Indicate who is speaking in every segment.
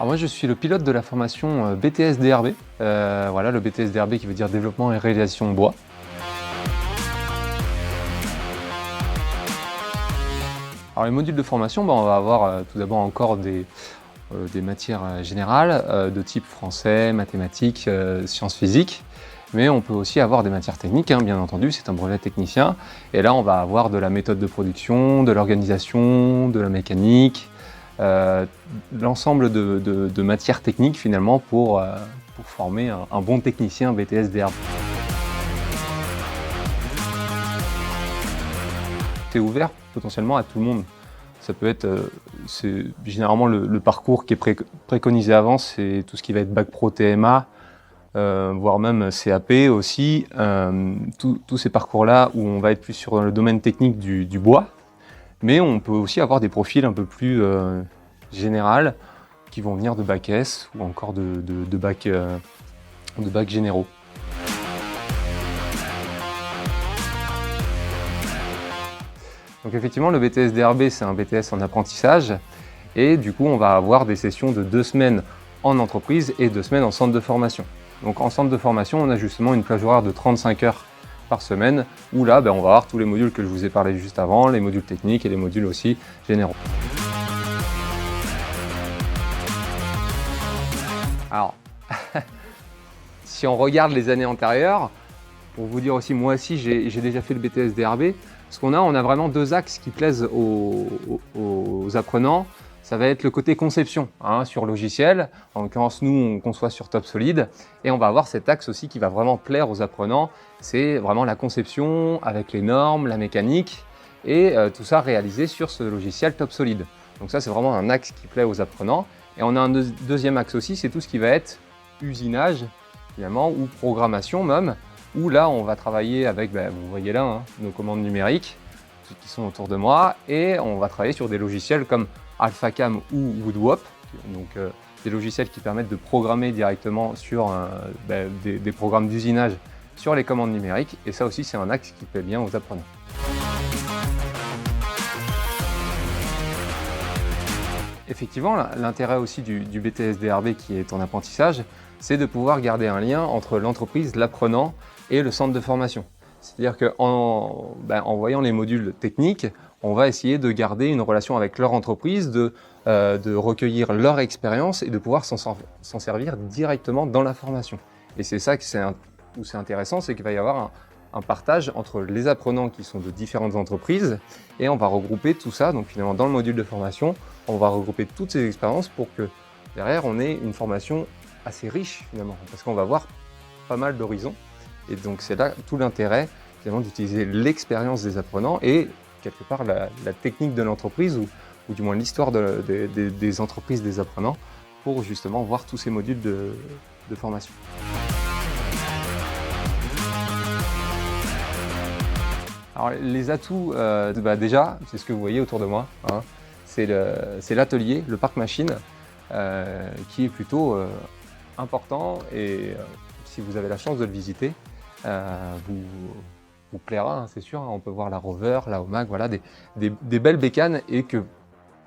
Speaker 1: Alors moi je suis le pilote de la formation BTS DRB, voilà le BTS DRB qui veut dire développement et réalisation bois. Alors les modules de formation, on va avoir tout d'abord encore des matières générales de type français, mathématiques, sciences physiques. Mais on peut aussi avoir des matières techniques, bien entendu, c'est un brevet technicien. Et là, on va avoir de la méthode de production, de l'organisation, de la mécanique, l'ensemble de matières techniques finalement pour former un bon technicien BTS DRB. C'est ouvert potentiellement à tout le monde. Ça peut être, c'est généralement le parcours qui est préconisé avant, c'est tout ce qui va être bac pro TMA, voire même CAP aussi, tous ces parcours-là où on va être plus sur le domaine technique du bois, mais on peut aussi avoir des profils un peu plus général qui vont venir de bac S ou encore de bac généraux. Donc effectivement, le BTS DRB, c'est un BTS en apprentissage et du coup, on va avoir des sessions de 2 semaines en entreprise et 2 semaines en centre de formation. Donc en centre de formation, on a justement une plage horaire de 35 heures par semaine où là, on va avoir tous les modules que je vous ai parlé juste avant, les modules techniques et les modules aussi généraux. Alors, si on regarde les années antérieures, pour vous dire aussi, moi aussi j'ai déjà fait le BTS DRB, ce qu'on a, on a vraiment 2 axes qui plaisent aux apprenants. Ça va être le côté conception sur logiciel, en l'occurrence nous on conçoit sur TopSolid, et on va avoir cet axe aussi qui va vraiment plaire aux apprenants, c'est vraiment la conception avec les normes, la mécanique, et tout ça réalisé sur ce logiciel TopSolid. Donc ça c'est vraiment un axe qui plaît aux apprenants. Et on a un deuxième axe aussi, c'est tout ce qui va être usinage, finalement, ou programmation même, où là, on va travailler avec, vous voyez là, nos commandes numériques, qui sont autour de moi, et on va travailler sur des logiciels comme AlphaCam ou WoodWop, donc des logiciels qui permettent de programmer directement sur des programmes d'usinage sur les commandes numériques, et ça aussi, c'est un axe qui plaît bien aux apprenants. Effectivement, l'intérêt aussi du BTS DRB qui est en apprentissage, c'est de pouvoir garder un lien entre l'entreprise, l'apprenant et le centre de formation. C'est-à-dire qu'en voyant les modules techniques, on va essayer de garder une relation avec leur entreprise, de recueillir leur expérience et de pouvoir s'en servir directement dans la formation. Et c'est ça où c'est intéressant, c'est qu'il va y avoir un partage entre les apprenants qui sont de différentes entreprises et on va regrouper tout ça, donc finalement dans le module de formation, on va regrouper toutes ces expériences pour que derrière on ait une formation assez riche finalement, parce qu'on va voir pas mal d'horizons et donc c'est là tout l'intérêt finalement d'utiliser l'expérience des apprenants et quelque part la technique de l'entreprise ou du moins l'histoire des entreprises des apprenants pour justement voir tous ces modules de formation. Alors les atouts, déjà, c'est ce que vous voyez autour de moi, c'est l'atelier, le parc machine, qui est plutôt important et si vous avez la chance de le visiter, vous plaira, c'est sûr. On peut voir la Rover, la Homag, voilà, des belles bécanes et que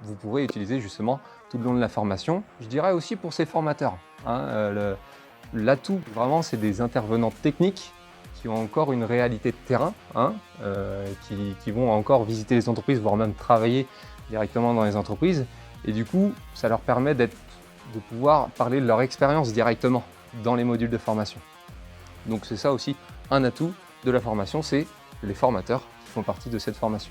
Speaker 1: vous pourrez utiliser justement tout le long de la formation. Je dirais aussi pour ces formateurs. L'atout, vraiment, c'est des intervenants techniques qui ont encore une réalité de terrain, qui vont encore visiter les entreprises, voire même travailler directement dans les entreprises. Et du coup, ça leur permet de pouvoir parler de leur expérience directement dans les modules de formation. Donc c'est ça aussi un atout de la formation, c'est les formateurs qui font partie de cette formation.